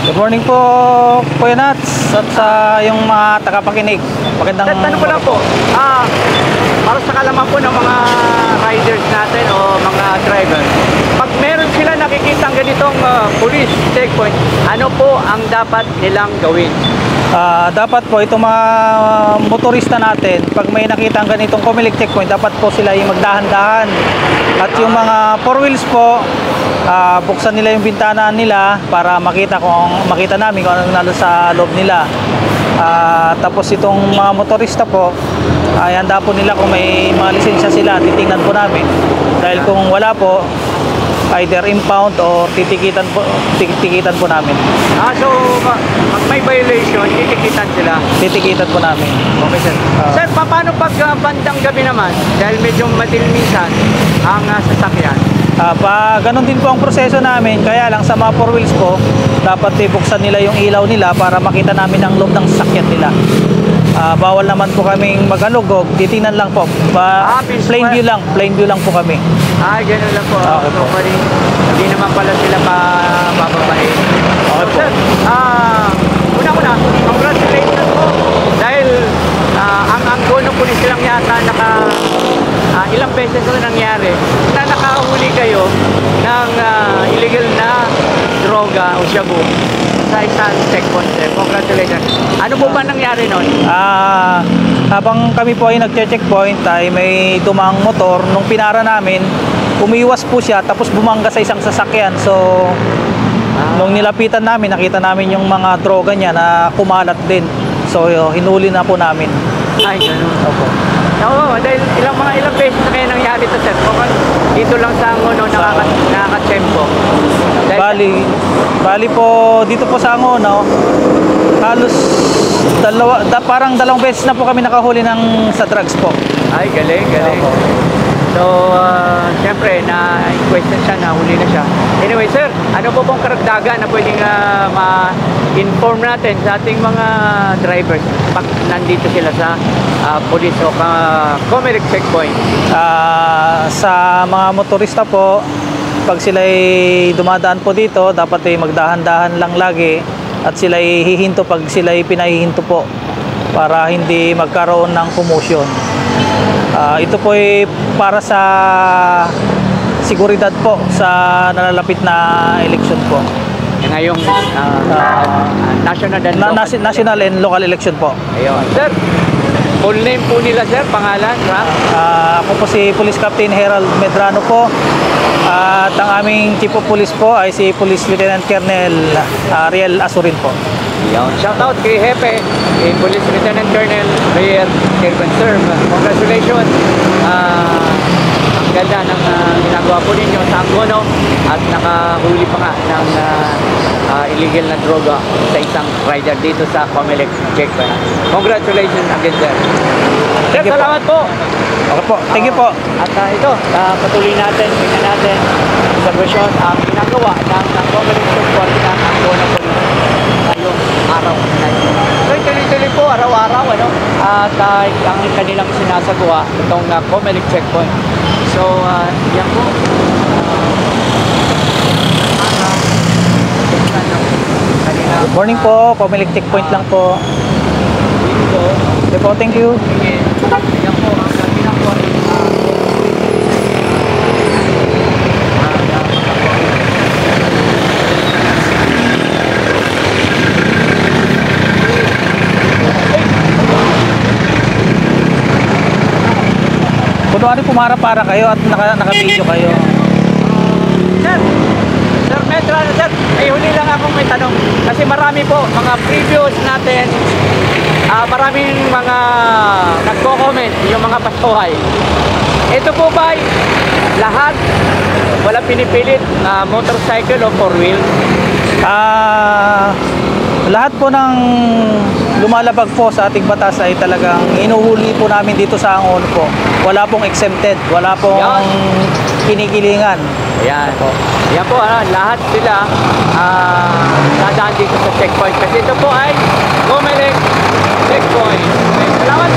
Good morning po, Kuya Nats, at sa yung mga tagapakinig. Magandang... Tanong ko lang po, para sa kalaman po ng mga riders natin o mga driver, pag meron sila nakikitang ganitong police checkpoint, ano po ang dapat nilang gawin? Dapat po itong mga motorista natin, pag may nakita ang ganitong Comelec checkpoint, dapat po sila yung magdahan-dahan. At yung mga four wheels po, buksan nila yung bintana nila para makita namin kung anong nalo sa loob nila. Tapos itong mga motorista po, ay handa po nila kung may mga lisensya sila, titingnan po namin. Dahil kung wala po, either impound or titikitan po namin. So pag may violation, titikitan sila? Titikitan po namin. Okay, sir. Sir, paano pag bandang gabi naman? Dahil medyo madilim minsan ang sasakyan. Ganun din po ang proseso namin, kaya lang sa mga four wheels po, dapat ibuksan nila yung ilaw nila para makita namin ang loob ng sasakyan nila. Bawal naman po kaming maghalugog, titingnan lang po. Plain view lang po kami. Ganun lang po. Okay po. Hindi naman pala sila pababain. Okay po. Sir, una-una, congratulations po. Dahil ang Gono Police lang yata ilang beses na nangyari na nakahuli kayo ng illegal na droga o shabu sa isang checkpoint. Congratulations. Ano po ba nangyari nun? Habang kami po ay nagche-checkpoint ay may dumang motor. Nung pinara namin, umiwas po siya tapos bumangga sa isang sasakyan. So nung nilapitan namin, nakita namin yung mga droga niya na kumalat din. So hinuli na po namin. Ay, ganun. Opo. Oo, dahil ilang beses na kayo nangyari ito, sir. Dito lang sa Angono, nakaka-tempo. Bali po, dito po sa Angono, halos parang dalawang beses na po kami nakahuli sa drugs po. Ay, galing. Opo. So, siyempre, na-question siya, nahuli na siya. Anyway, sir, ano po pong karagdagan na pwedeng ma-inform natin sa ating mga drivers pag nandito sila sa police o Comelec checkpoint? Sa mga motorista po, pag sila'y dumadaan po dito, dapat ay magdahan-dahan lang lagi at sila'y hihinto pag sila'y pinahihinto po para hindi magkaroon ng commotion. Ito po ay para sa seguridad po sa nalalapit na eleksyon po. Ngayong national and local election po. Ayun. Sir, full name po nila, sir, pangalan, rank? Ako po si Police Captain Herald Medrano po. At ang aming Chief of Police po ay si Police Lieutenant Colonel Ariel Asurin po. Shout out kay Hepe, kay Police Lieutenant Colonel Rayer Kirben, sir. Congratulations. Ang ganda ng ginagawa po ninyo sa Angono at nakahuli pa nga ng illegal na droga sa isang rider dito sa Comelec checkpoint. Congratulations again, sir. Sir, salamat po. Okay po, thank you po. At ito, patuloy natin, tingnan natin sa version ang ginagawa ng Comelec checkpoint ng Angono Police ngayong araw na ito. So, tuloy-tuloy po, araw-araw, at ang kanilang sinasagawa itong Comelec checkpoint. So, yan po. Good morning po, Comelec checkpoint lang po. Dito. Okay po, thank you. Yan po, ang ginagawa. Kunwari pumara para kayo at naka-video kayo. Sir Medrano, sir, ay huli lang akong may tanong. Kasi marami po, mga previous natin, maraming mga nagko-comment, yung mga pasuhay. Ito po ba ay lahat, wala pinipilit, motorcycle o four wheel? Lahat po ng lumalabag po sa ating batas ay talagang inuhuli po namin dito sa Angono po. Wala pong exempted, wala pong Yan. kinikilingan. Ayan. Yan po, lahat sila dadaan dito sa checkpoint. Kasi ito po ay Comelec checkpoint. Okay, salamat